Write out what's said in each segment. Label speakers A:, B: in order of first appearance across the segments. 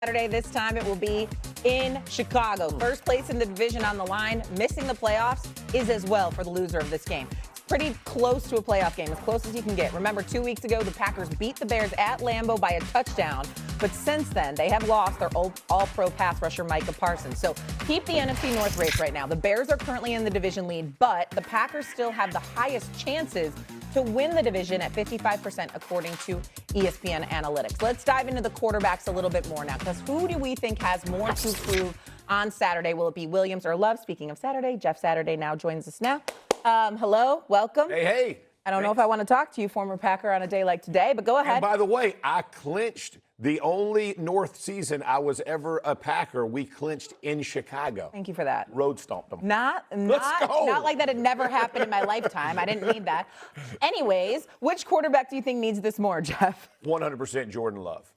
A: Saturday, this time it will be in Chicago. First place in the division on the line. Missing the playoffs is as well for the loser of this game. It's pretty close to a playoff game, as close as you can get. Remember, 2 weeks ago, the Packers beat the Bears at Lambeau by a touchdown. But since then, they have lost their all-pro pass rusher, Micah Parsons. So keep the NFC North race right now. The Bears are currently in the division lead, but the Packers still have the highest chances to win the division at 55%, according to ESPN Analytics. Let's dive into the quarterbacks a little bit more now, because who do we think has more to prove on Saturday? Will it be Williams or Love? Speaking of Saturday, Jeff Saturday now joins us now. Hello, welcome.
B: Hey.
A: I don't know if I want to talk to you, former Packer, on a day like today, but go ahead.
B: And by the way, I clinched the only North season I was ever a Packer. We clinched in Chicago.
A: Thank you for that.
B: Road stomped them.
A: Not like that. It never happened in my lifetime. I didn't need that. Anyways, which quarterback do you think needs this more, Jeff?
B: 100% Jordan Love.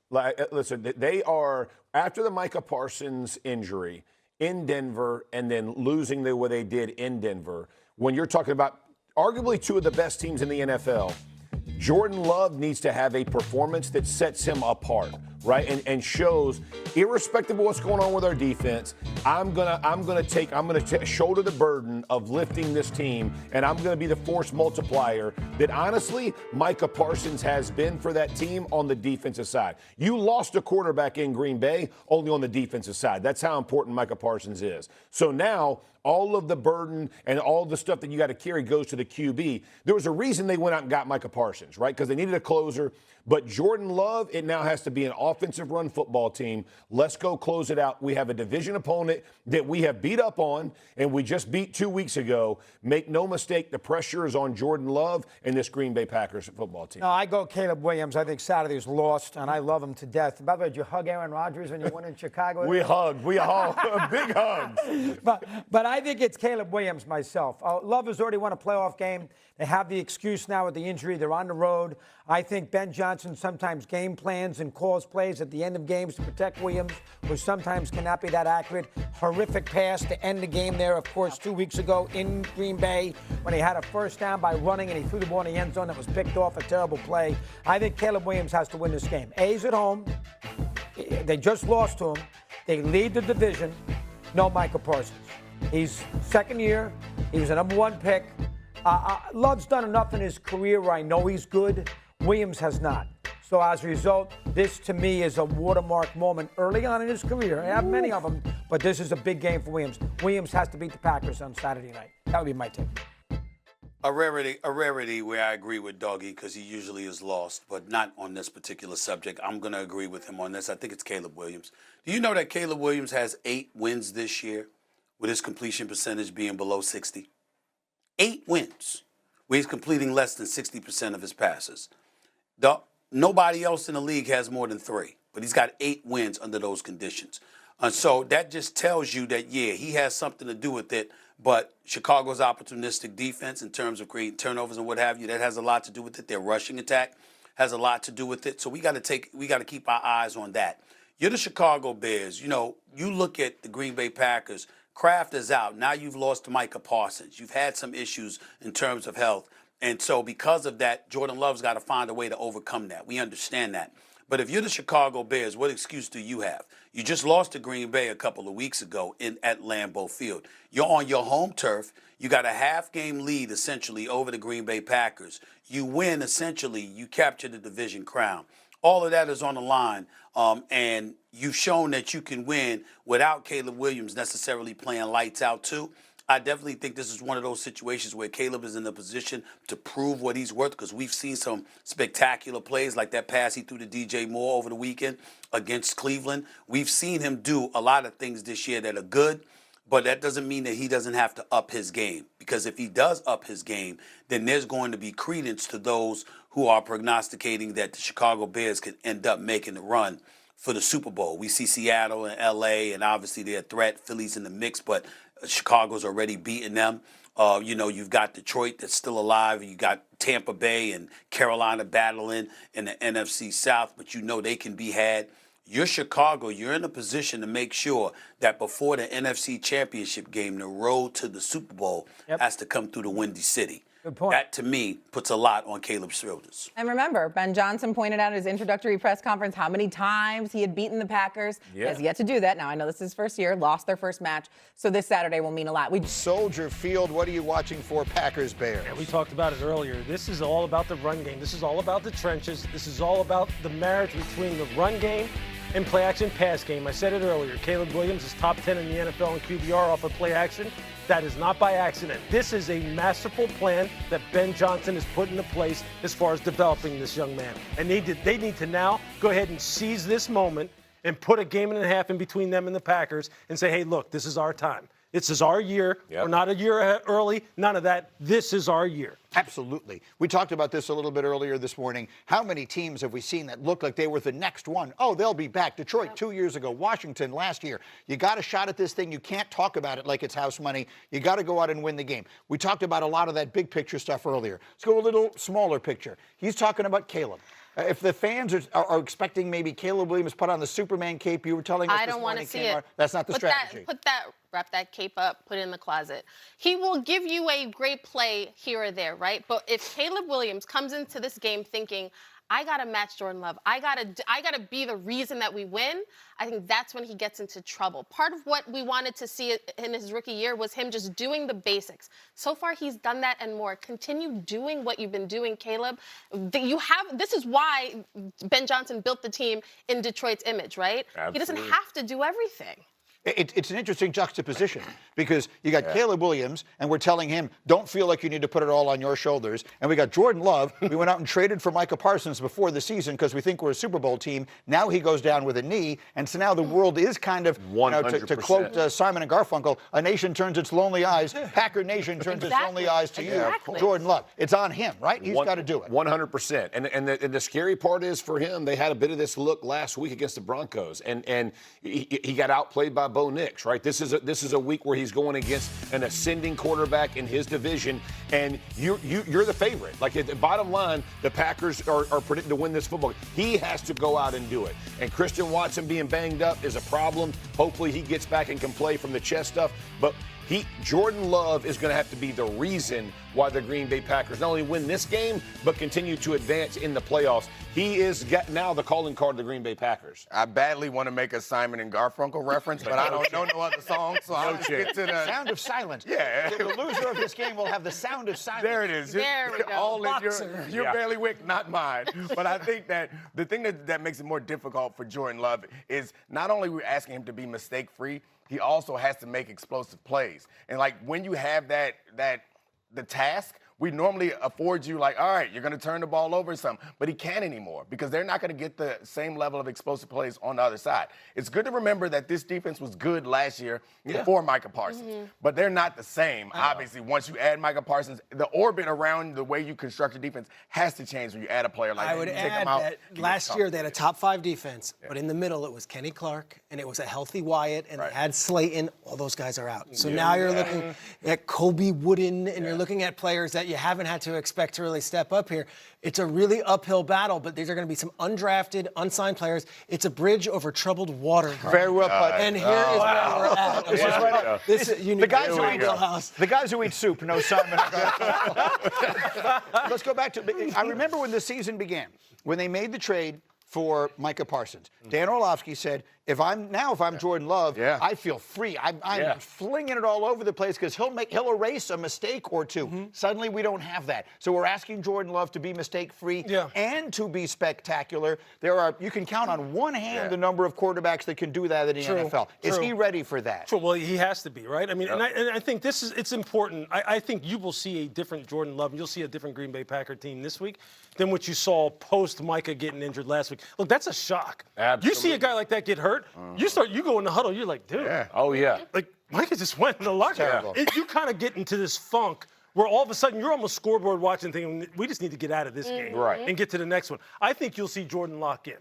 B: Listen, they are, after the Micah Parsons injury in Denver and then losing the way they did in Denver, when you're talking about arguably two of the best teams in the NFL, Jordan Love needs to have a performance that sets him apart, right? And shows, irrespective of what's going on with our defense, I'm gonna shoulder the burden of lifting this team, and I'm gonna be the force multiplier that honestly Micah Parsons has been for that team on the defensive side. You lost a quarterback in Green Bay only on the defensive side. That's how important Micah Parsons is. So now all of the burden and all the stuff that you got to carry goes to the QB. There was a reason they went out and got Micah Parsons, right? Because they needed a closer. But Jordan Love, it now has to be an offensive run football team. Let's go close it out. We have a division opponent that we have beat up on, and we just beat 2 weeks ago. Make no mistake, the pressure is on Jordan Love and this Green Bay Packers football team.
C: No, I go Caleb Williams. I think Saturday's lost, and I love him to death. By the way, did you hug Aaron Rodgers when you won in Chicago?
B: We hugged. We all big hugs.
C: But I think it's Caleb Williams myself. Love has already won a playoff game. They have the excuse now with the injury. They're on the road. I think Ben Johnson sometimes game plans and calls plays at the end of games to protect Williams, which sometimes cannot be that accurate. Horrific pass to end the game there, of course, 2 weeks ago in Green Bay when he had a first down by running and he threw the ball in the end zone that was picked off, a terrible play. I think Caleb Williams has to win this game. A's at home. They just lost to him. They lead the division. No Micah Parsons. He's second year. He was a number one pick. Love's done enough in his career where I know he's good. Williams has not. So as a result, this to me is a watermark moment early on in his career. I have many of them, but this is a big game for Williams. Williams has to beat the Packers on Saturday night. That would be my take.
D: A rarity where I agree with Doggy because he usually is lost, but not on this particular subject. I'm going to agree with him on this. I think it's Caleb Williams. Do you know that Caleb Williams has 8 wins this year with his completion percentage being below 60? 8 wins where he's completing less than 60% of his passes. Nobody else in the league has more than 3, but he's got 8 wins under those conditions. And so that just tells you that, yeah, he has something to do with it, but Chicago's opportunistic defense in terms of creating turnovers and what have you, that has a lot to do with it. Their rushing attack has a lot to do with it. So we got to keep our eyes on that. You're the Chicago Bears. You know, you look at the Green Bay Packers. Kraft is out. Now you've lost Micah Parsons. You've had some issues in terms of health. And so because of that, Jordan Love's got to find a way to overcome that. We understand that. But if you're the Chicago Bears, what excuse do you have? You just lost to Green Bay a couple of weeks ago at Lambeau Field. You're on your home turf. You got a half-game lead, essentially, over the Green Bay Packers. You win, essentially. You capture the division crown. All of that is on the line, and you've shown that you can win without Caleb Williams necessarily playing lights out, too. I definitely think this is one of those situations where Caleb is in a position to prove what he's worth, because we've seen some spectacular plays like that pass he threw to DJ Moore over the weekend against Cleveland. We've seen him do a lot of things this year that are good, but that doesn't mean that he doesn't have to up his game, because if he does up his game, then there's going to be credence to those who are prognosticating that the Chicago Bears could end up making the run for the Super Bowl. We see Seattle and L.A., and obviously they're a threat. Philly's in the mix, but Chicago's already beaten them. You've got Detroit that's still alive. You got Tampa Bay and Carolina battling in the NFC South, but you know they can be had. You're Chicago. You're in a position to make sure that before the NFC Championship game, the road to the Super Bowl has to come through the Windy City.
C: Good point.
D: That, to me, puts a lot on Caleb's shoulders.
A: And remember, Ben Johnson pointed out in his introductory press conference how many times he had beaten the Packers. He has yet to do that. Now, I know this is his first year, lost their first match, so this Saturday will mean a lot.
E: Soldier Field, what are you watching for, Packers-Bears?
F: Yeah, we talked about it earlier. This is all about the run game. This is all about the trenches. This is all about the marriage between the run game and play action pass game. I said it earlier. Caleb Williams is top 10 in the NFL in QBR off of play action. That is not by accident. This is a masterful plan that Ben Johnson has put into place as far as developing this young man. And they need to now go ahead and seize this moment and put a game and a half in between them and the Packers and say, hey, look, this is our time. This is our year. We're not a year early. None of that. This is our year.
E: Absolutely. We talked about this a little bit earlier this morning. How many teams have we seen that look like they were the next one? Oh, they'll be back. Detroit 2 years ago. Washington last year. You got a shot at this thing. You can't talk about it like it's house money. You got to go out and win the game. We talked about a lot of that big picture stuff earlier. Let's go a little smaller picture. He's talking about Caleb. If the fans are expecting maybe Caleb Williams put on the Superman cape, you were telling us
G: I
E: this
G: don't want
E: morning,
G: to see it.
E: That's not the strategy.
G: Wrap that cape up, put it in the closet. He will give you a great play here or there, right? But if Caleb Williams comes into this game thinking, I gotta match Jordan Love, I gotta be the reason that we win, I think that's when he gets into trouble. Part of what we wanted to see in his rookie year was him just doing the basics. So far, he's done that and more. Continue doing what you've been doing, Caleb. This is why Ben Johnson built the team in Detroit's image, right?
B: Absolutely.
G: He doesn't have to do everything.
E: It's an interesting juxtaposition because you got Caleb Williams, and we're telling him, don't feel like you need to put it all on your shoulders. And we got Jordan Love. We went out and traded for Micah Parsons before the season because we think we're a Super Bowl team. Now he goes down with a knee, and so now the world is kind of, to quote Simon and Garfunkel, a nation turns its lonely eyes. Packer Nation turns its lonely eyes to you, Jordan Love. It's on him, right? He's got to do it.
B: 100%. And the scary part is for him, they had a bit of this look last week against the Broncos, and he got outplayed by Bo Nix, right? This is a week where he's going against an ascending quarterback in his division, and you're the favorite. Like, at the bottom line, the Packers are predicted to win this football game. He has to go out and do it. And Christian Watson being banged up is a problem. Hopefully he gets back and can play from the chest stuff. But Jordan Love is going to have to be the reason why the Green Bay Packers not only win this game, but continue to advance in the playoffs. He is now the calling card of the Green Bay Packers.
H: I badly want to make a Simon and Garfunkel reference, but I don't know no other song, so I'll just get to the
E: Sound of silence.
H: Yeah.
E: The loser of this game will have the sound of silence.
H: There it is.
G: There we go.
H: All in your bailiwick, not mine. But I think that the thing that makes it more difficult for Jordan Love is not only we're asking him to be mistake-free, he also has to make explosive plays. And like when you have the task, we normally afford you like, all right, you're going to turn the ball over or something. But he can't anymore because they're not going to get the same level of explosive plays on the other side. It's good to remember that this defense was good last year before Micah Parsons. But they're not the same. Obviously, once you add Micah Parsons, the orbit around the way you construct your defense has to change when you add a player like that.
I: I would add that last year they had a top 5 defense, but in the middle it was Kenny Clark, and it was a healthy Wyatt, and they had Slayton. All those guys are out. So now you're looking at Kobe Wooden, and you're looking at players that you haven't had to expect to really step up here. It's a really uphill battle, but these are going to be some undrafted, unsigned players. It's a bridge over troubled water.
E: Very well put.
I: And here is where we're at.
E: This is right.
I: The
E: guys who eat soup know Simon. Let's go back to. I remember when the season began, when they made the trade for Micah Parsons. Dan Orlovsky said, if I'm Jordan Love, I feel free. I'm flinging it all over the place because he'll erase a mistake or two. Suddenly we don't have that. So we're asking Jordan Love to be mistake-free and to be spectacular. You can count on one hand the number of quarterbacks that can do that in the NFL. Is he ready for that?
F: Sure. Well, he has to be, right? I mean, and I think it's important. I think you will see a different Jordan Love. You'll see a different Green Bay Packer team this week than what you saw post Micah getting injured last week. Look, that's a shock.
B: Absolutely.
F: You see a guy like that get hurt, you go in the huddle, you're like, dude.
B: Oh, yeah.
F: Like, Micah just went in the locker room. You kind of get into this funk where all of a sudden you're almost scoreboard watching thinking, we just need to get out of this game and get to the next one. I think you'll see Jordan lock in.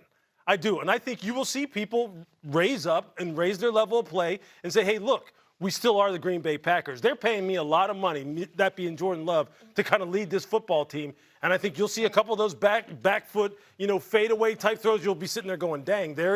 F: I do. And I think you will see people raise up and raise their level of play and say, hey, look, we still are the Green Bay Packers. They're paying me a lot of money, that being Jordan Love, to kind of lead this football team. And I think you'll see a couple of those back foot, fadeaway type throws. You'll be sitting there going, dang, there